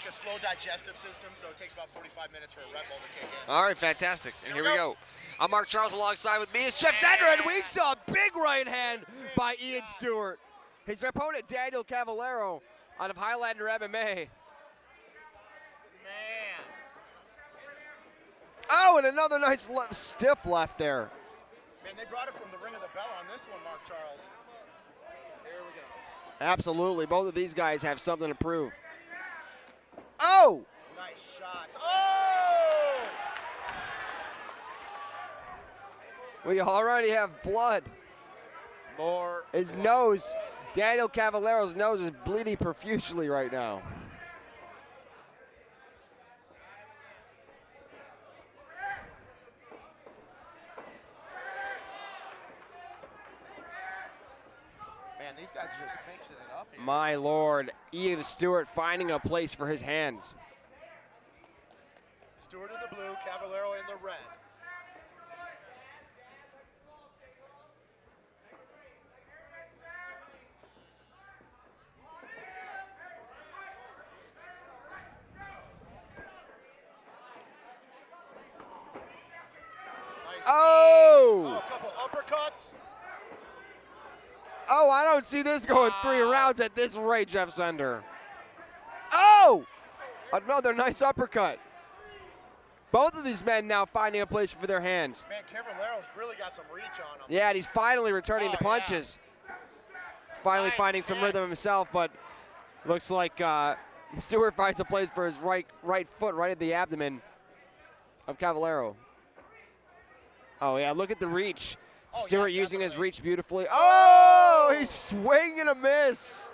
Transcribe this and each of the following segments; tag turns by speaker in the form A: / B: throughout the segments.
A: a slow digestive system, so it takes about 45 minutes for a Red Bull to kick in.
B: All right, fantastic. And here we go. I'm Mark Charles. Alongside with me is Jeff Zender, and we saw a big right hand by Ian Stewart. His opponent, Daniel Cavallero, out of Highlander MMA.
A: Man.
B: Oh, and another nice stiff left there.
A: Man, they brought it from the ring of the bell on this one, Mark Charles. Here we go.
B: Absolutely. Both of these guys have something to prove. Oh!
A: Nice shots. Oh!
B: We already have blood.
A: More.
B: His nose, Daniel Cavallero's nose is bleeding profusely right now.
A: Man, these guys are just mixing it up here.
B: My Lord, Ian Stewart finding a place for his hands.
A: Stewart in the blue, Cavallero in the red. Nice
B: Oh!
A: A couple uppercuts.
B: Oh, I don't see this going 3 rounds at this rate, Jeff Zender. Oh! Another nice uppercut. Both of these men now finding a place for their hands.
A: Man, Cavallero's really got some reach on him.
B: Yeah, and he's finally returning to punches. He's finally finding some rhythm himself, but looks like Stewart finds a place for his right foot right at the abdomen of Cavallero. Oh, yeah, look at the reach. Stewart using his reach beautifully. Oh, he's swinging and a miss.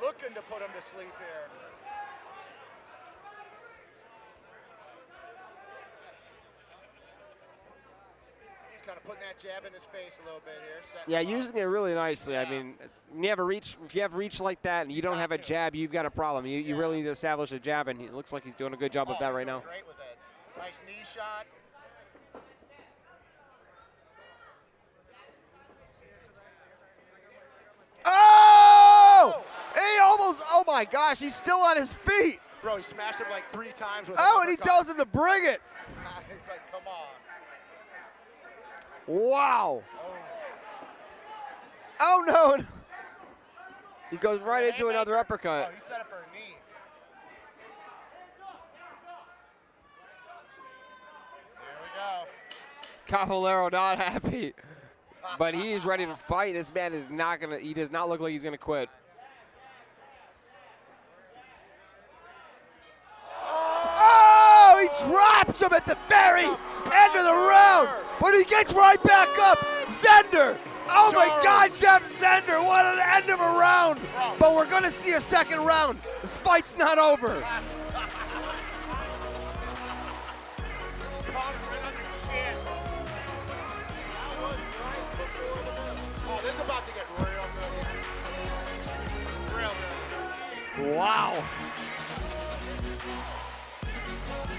A: Looking to put him to sleep here. He's kind of putting that jab in his face a little bit here.
B: Yeah, using it really nicely. Yeah. I mean, when you have a reach, if you have reach like that and you don't have a jab, you've got a problem. You really need to establish a jab, and it looks like he's doing a good job of that right now.
A: Great with it. Nice knee shot.
B: Oh! He almost, oh my gosh, he's still on his feet.
A: Bro, he smashed him like 3 times with
B: Oh, and he tells him to bring it.
A: He's like, come on.
B: Wow. Oh, no. He goes right into another uppercut.
A: Oh, he set up for a knee. There we go.
B: Cavallero not happy, but he's ready to fight. This man is not gonna, he does not look like he's gonna quit. Oh, he drops him at the very end of the round, but he gets right back up. Zender. Oh my God, Jeff Zender, what an end of a round. But we're gonna see a second round. This fight's not over.
A: Oh, this is about to get real good. Real good.
B: Wow.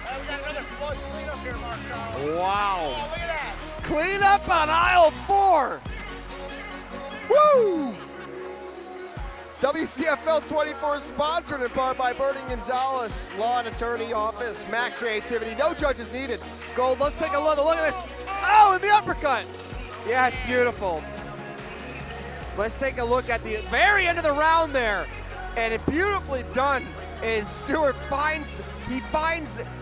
A: Hey, we got another flood cleanup here, Mark Charles.
B: Wow.
A: Oh, look at that.
B: Clean up on aisle 4. Woo! WCFL 24 is sponsored in part by Bernie Gonzalez, Law and Attorney Office, Mac Creativity, no judges needed. Gold, let's take a look at this. Oh, and the uppercut. Yeah, it's beautiful. Let's take a look at the very end of the round there. And it beautifully done is Stewart finds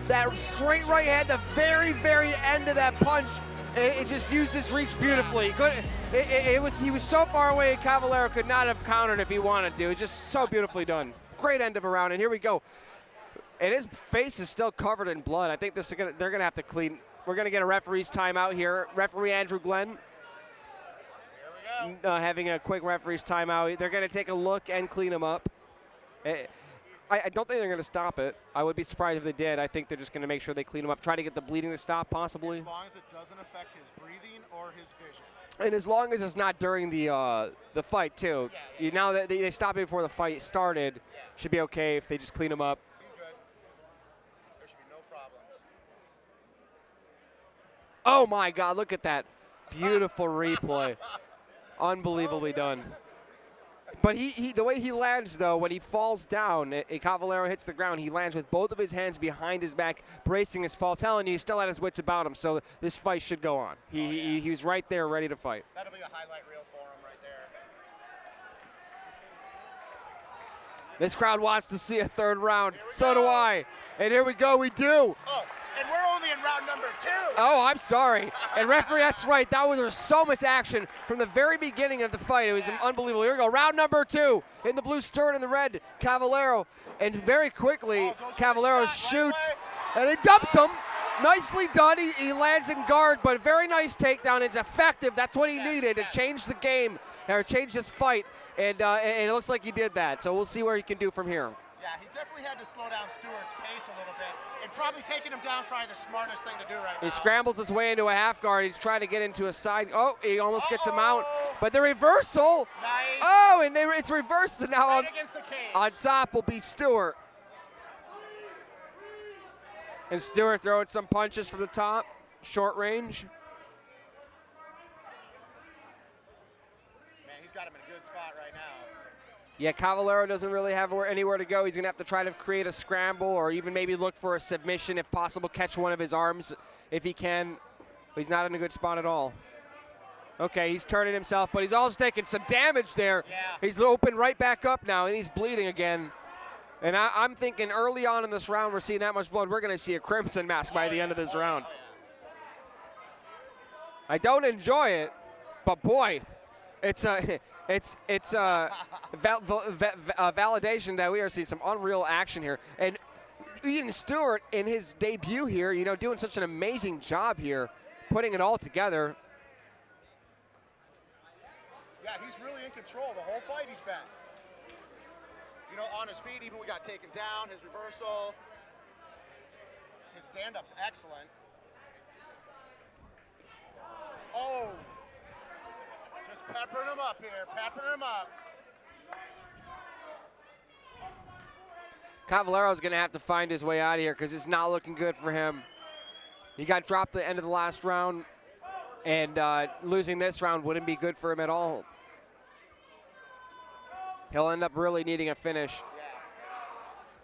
B: that straight right hand, the very, very end of that punch. It just used his reach beautifully. He was so far away, Cavallero could not have countered if he wanted to. It was just so beautifully done. Great end of a round, and here we go. And his face is still covered in blood. I think they're gonna have to clean. We're gonna get a referee's timeout here. Referee Andrew Glenn.
A: Here we go.
B: Having a quick referee's timeout. They're gonna take a look and clean him up. I don't think they're going to stop it. I would be surprised if they did. I think they're just going to make sure they clean him up, try to get the bleeding to stop possibly.
A: As long as it doesn't affect his breathing or his vision.
B: And as long as it's not during the fight too. Now that they stopped it before the fight started, should be okay if they just clean him up.
A: He's good. There should be no problems.
B: Oh my God, look at that. Beautiful replay. Unbelievably done. But the way he lands, though, when he falls down, Cavallero hits the ground, he lands with both of his hands behind his back, bracing his fall. Telling you, he's still at his wits about him, so this fight should go on. He was right there, ready to fight.
A: That'll be a highlight reel for him right there.
B: This crowd wants to see a third round. So do I. And here we go, we do.
A: Oh, and we're only in round number 2.
B: Oh, I'm sorry. And referee, that's right. There was so much action from the very beginning of the fight. It was unbelievable. Here we go. Round number 2 in the blue Steward and the red Cavallero. And very quickly, Cavallero shoots and he dumps him. Nicely done. He lands in guard, but very nice takedown. It's effective. That's what he needed to change the game, or change this fight. And it looks like he did that. So we'll see what he can do from here.
A: Yeah, he definitely had to slow down Steward's pace a little bit. And probably taking him down is probably the smartest thing to do right now.
B: He scrambles his way into a half guard. He's trying to get into a side. Oh, he almost gets him out. But the reversal.
A: Nice.
B: Oh, and it's reversed. And now
A: right against the cage.
B: On top will be Steward. And Steward throwing some punches from the top, short range.
A: Man, he's got him in a good spot right now.
B: Yeah, Cavallero doesn't really have anywhere to go. He's going to have to try to create a scramble or even maybe look for a submission if possible, catch one of his arms if he can. But he's not in a good spot at all. Okay, he's turning himself, but he's also taking some damage there.
A: Yeah.
B: He's open right back up now, and he's bleeding again. And I'm thinking early on in this round, we're seeing that much blood, we're going to see a crimson mask by the end of this round. I don't enjoy it, but boy, it's a validation that we are seeing some unreal action here. And Ian Steward in his debut here, you know, doing such an amazing job here, putting it all together.
A: Yeah, he's really in control the whole fight he's been. You know, on his feet, even when he got taken down, his reversal, his stand-up's excellent. Oh, just peppering him up here, peppering him up.
B: Cavallero's going to have to find his way out of here because it's not looking good for him. He got dropped at the end of the last round, and losing this round wouldn't be good for him at all. He'll end up really needing a finish.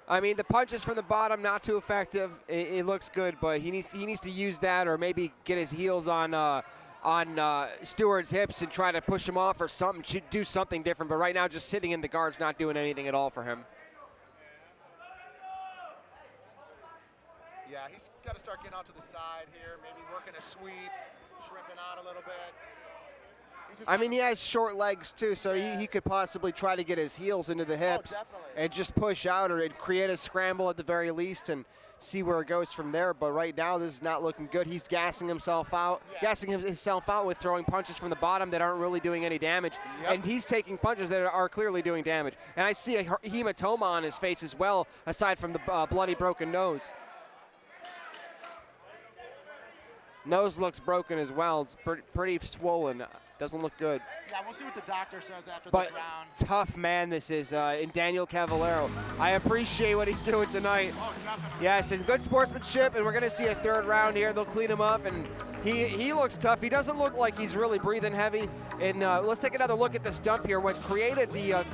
B: I mean, the punches from the bottom, not too effective. It looks good, but he needs to use that or maybe get his heels on Steward's hips and try to push him off or something, do something different. But right now, just sitting in the guard's not doing anything at all for him.
A: Yeah, he's got to start getting out to the side here, maybe working a sweep, shrimping out a little bit.
B: I mean, he has short legs, too, so he could possibly try to get his heels into the hips and just push out or create a scramble at the very least and see where it goes from there. But right now, this is not looking good. He's gassing himself out with throwing punches from the bottom that aren't really doing any damage. And he's taking punches that are clearly doing damage. And I see a hematoma on his face as well, aside from the bloody broken nose. Nose looks broken as well. It's pretty swollen. Doesn't look good.
A: Yeah, we'll see what the doctor says after
B: but
A: this round.
B: Tough man this is in Daniel Cavallero. I appreciate what he's doing tonight.
A: Oh, definitely.
B: Yes, and good sportsmanship, and we're going to see a third round here. They'll clean him up, and he looks tough. He doesn't look like he's really breathing heavy. And let's take another look at this dump here. What created the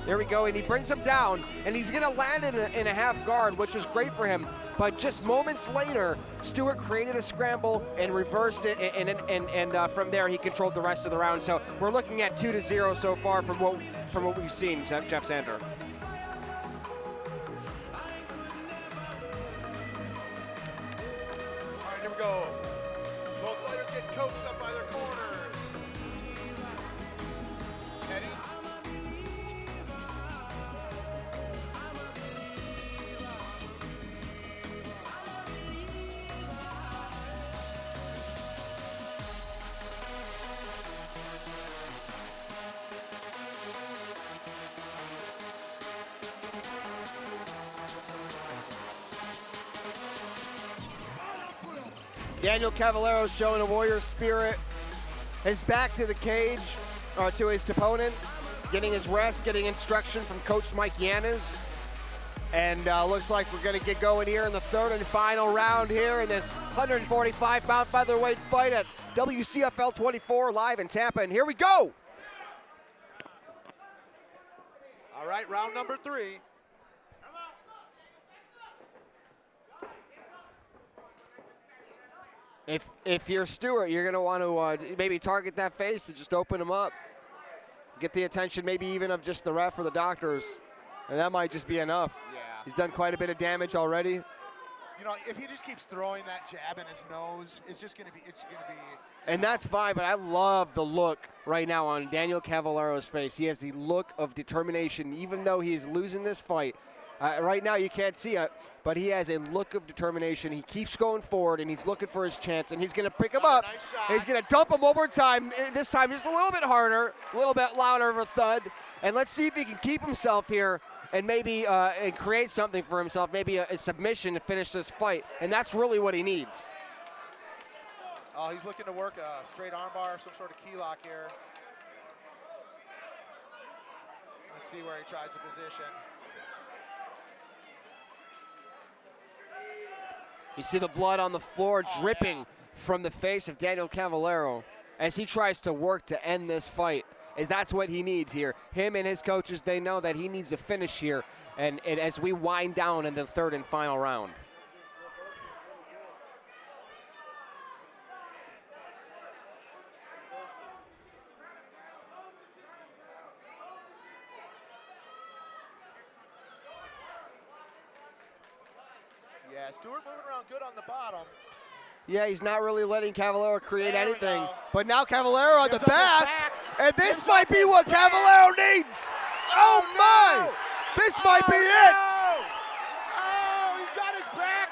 B: there we go, and he brings him down, and he's going to land in a half guard, which is great for him. But just moments later, Steward created a scramble and reversed it, and from there he controlled the rest of the round. So we're looking at 2-0 so far from what we've seen, Jeff Sander.
A: All right, here we go. Both fighters getting coached up by their corners. Eddie.
B: Daniel Cavallero showing a warrior spirit. His back to the cage, or to his opponent, getting his rest, getting instruction from Coach Mike Yanez. And looks like we're going to get going here in the third and final round here in this 145-pound featherweight fight at WCFL 24 live in Tampa. And here we go.
A: All right, round number 3.
B: If you're Stewart, you're going to want to maybe target that face and just open him up. Get the attention maybe even of just the ref or the doctors. And that might just be enough.
A: Yeah.
B: He's done quite a bit of damage already.
A: You know, if he just keeps throwing that jab in his nose, it's going to be.
B: And that's fine, but I love the look right now on Daniel Cavallero's face. He has the look of determination, even though he's losing this fight. Right now you can't see it, but he has a look of determination. He keeps going forward, and he's looking for his chance, and he's going to pick him up.
A: Nice
B: He's going to dump him one more time, this time just a little bit harder, a little bit louder of a thud. And let's see if he can keep himself here and maybe and create something for himself, maybe a submission to finish this fight. And that's really what he needs.
A: Oh, he's looking to work a straight armbar, some sort of key lock here. Let's see where he tries the position.
B: You see the blood on the floor dripping from the face of Daniel Cavallero as he tries to work to end this fight. That's what he needs here. Him and his coaches, they know that he needs a finish here, and as we wind down in the 3rd and final round.
A: Yeah, Stewart moving around good on the bottom.
B: Yeah, he's not really letting Cavallero create
A: There we
B: anything.
A: go.
B: But now Cavallero on the
A: Gives up his
B: back,
A: back.
B: and this
A: Gives
B: might
A: up
B: be
A: his
B: what
A: back.
B: Cavallero needs. Oh my!
A: no!
B: This might be it.
A: Oh, he's got his back.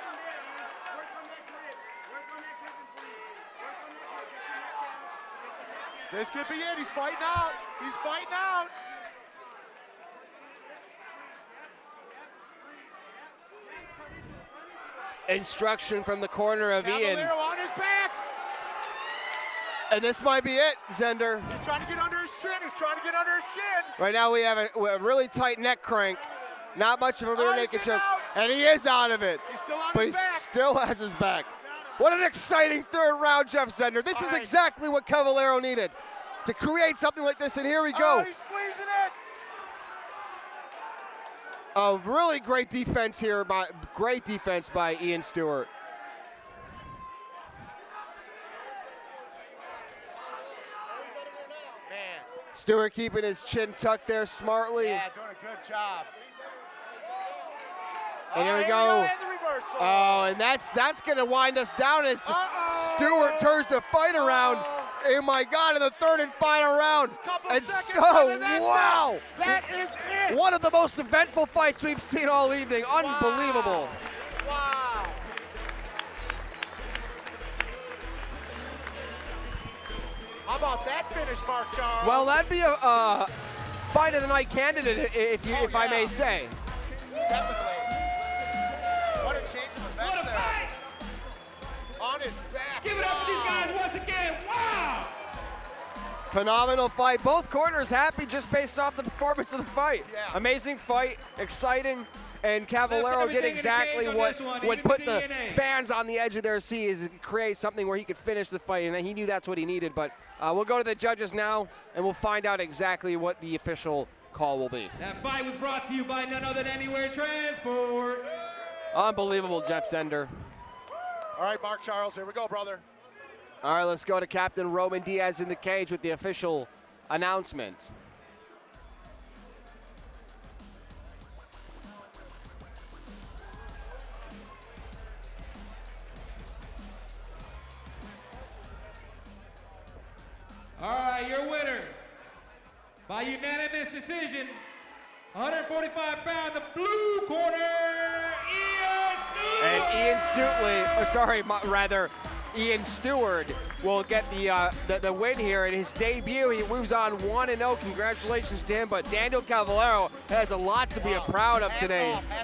A: This could be it. He's fighting out. He's fighting out.
B: Instruction from the corner of Ian.
A: Cavallero on his back.
B: And this might be it, Zender.
A: He's trying to get under his chin. He's trying to get under his chin.
B: Right now we have a really tight neck crank. Not much of a rear
A: Oh, he's
B: naked
A: getting
B: choke.
A: out.
B: And he is out of it.
A: He's still on
B: But he
A: his back.
B: still has his back. What an exciting 3rd round, Jeff Zender. This is
A: right.
B: exactly what Cavallero needed to create something like this, and here we go.
A: Oh, he's squeezing it.
B: A really great defense here, great defense by Ian Stewart.
A: Man.
B: Stewart keeping his chin tucked there smartly.
A: Yeah, doing a good job.
B: And here we
A: here
B: go.
A: And the reversal.
B: Oh, and that's going to wind us down as Stewart turns the fight around. Oh my God, in the 3rd and final round. And wow.
A: That is it.
B: One of the most eventful fights we've seen all evening. Unbelievable.
A: Wow. How about that finish, Mark Charles?
B: Well, that'd be a fight of the night candidate, if I may say.
A: Definitely. What a change of events there. On his back.
C: Give it up for these guys once again. Wow!
B: Phenomenal fight. Both corners happy just based off the performance of the fight.
A: Yeah.
B: Amazing fight, exciting, and Cavallero
C: Left
B: did
C: everything in the
B: exactly
C: cage on
B: what
C: this one,
B: would
C: even
B: put
C: the
B: the
C: DNA.
B: fans on the edge of their seat, is create something where he could finish the fight, and then he knew that's what he needed. But we'll go to the judges now, and we'll find out exactly what the official call will be.
C: That fight was brought to you by none other than Anywhere Transport.
B: Unbelievable, Jeff Zender.
A: All right, Mark Charles, here we go, brother.
B: All right, let's go to Captain Roman Diaz in the cage with the official announcement.
C: All right, your winner by unanimous decision, 145-pound, the blue corner, Ian Stewart.
B: Ian Stewart will get the win here in his debut. He moves on 1-0. Congratulations to him. But Daniel Cavallero has a lot to be proud of today.